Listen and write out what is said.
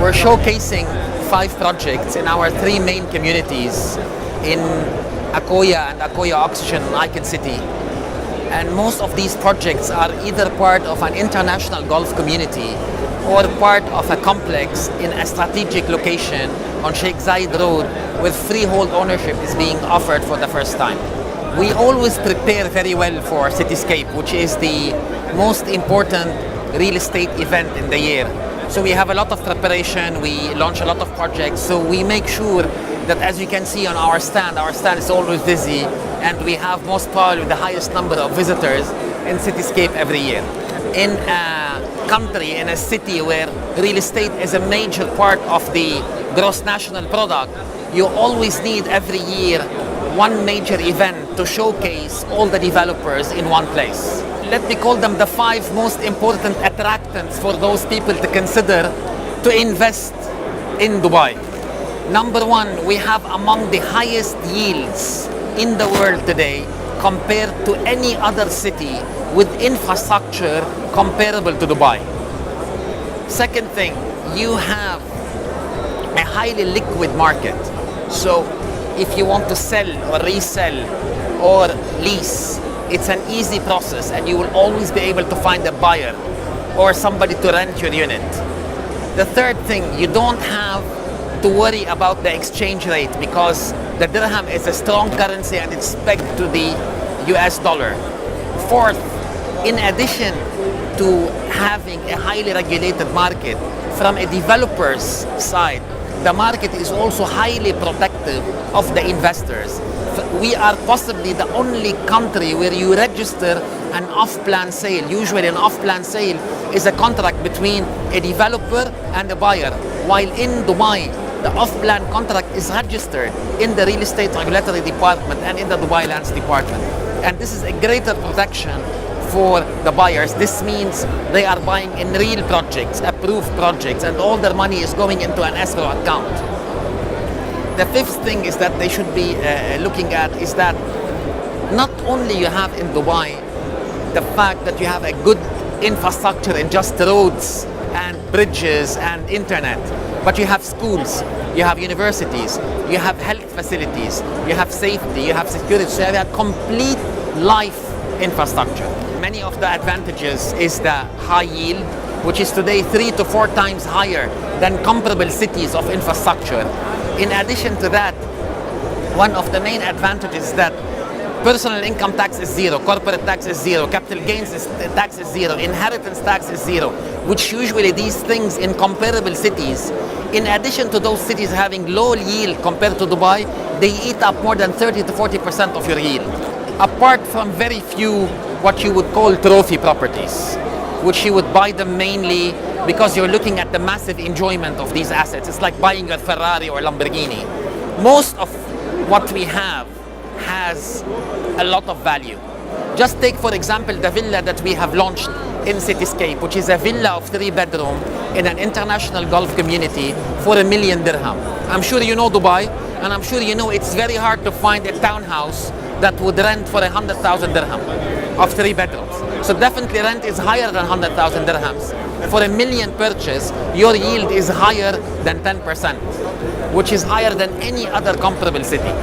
we're showcasing 5 projects in our 3 main communities in Akoya and Akoya Oxygen and Icon City. And most of these projects are either part of an international golf community or part of a complex in a strategic location on Sheikh Zayed Road with freehold ownership is being offered for the first time. We always prepare very well for Cityscape, which is the most important real estate event in the year. So we have a lot of preparation, we launch a lot of projects, so we make sure that, as you can see on our stand is always busy, and we have most probably the highest number of visitors in Cityscape every year. In a country, in a city where real estate is a major part of the gross national product, you always need every year one major event to showcase all the developers in one place. Let me call them the 5 most important attractants for those people to consider to invest in Dubai. Number 1, we have among the highest yields in the world today compared to any other city with infrastructure comparable to Dubai. Second thing, you have a highly liquid market. So if you want to sell or resell or lease, it's an easy process and you will always be able to find a buyer or somebody to rent your unit. The third thing, you don't have to worry about the exchange rate because the dirham is a strong currency and it's pegged to the US dollar. Fourth, in addition to having a highly regulated market, from a developer's side, the market is also highly protective of the investors. We are possibly the only country where you register an off-plan sale. Usually an off-plan sale is a contract between a developer and a buyer, while in Dubai, the off-plan contract is registered in the real estate regulatory department and in the Dubai Lands department. And this is a greater protection for the buyers. This means they are buying in real projects, approved projects, and all their money is going into an escrow account. The fifth thing is that they should be looking at is that not only you have in Dubai the fact that you have a good infrastructure in just roads and bridges and internet, but you have schools, you have universities, you have health facilities, you have safety, you have security, so you have a complete life infrastructure. Many of the advantages is the high yield, which is today 3 to 4 times higher than comparable cities of infrastructure. In addition to that, one of the main advantages is that personal income tax is 0, corporate tax is 0, capital gains tax is 0, inheritance tax is 0, which usually these things in comparable cities, in addition to those cities having low yield compared to Dubai, they eat up more than 30 to 40% of your yield. Apart from very few what you would call trophy properties, which you would buy them mainly because you're looking at the massive enjoyment of these assets. It's like buying your Ferrari or Lamborghini. Most of what we have has a lot of value. Just take, for example, the villa that we have launched in Cityscape, which is a villa of 3 bedrooms in an international golf community for $1 million dirham. I'm sure you know Dubai, and I'm sure you know it's very hard to find a townhouse that would rent for 100,000 dirham of 3 bedrooms. So definitely rent is higher than 100,000 dirhams. For $1 million purchase, your yield is higher than 10%, which is higher than any other comparable city.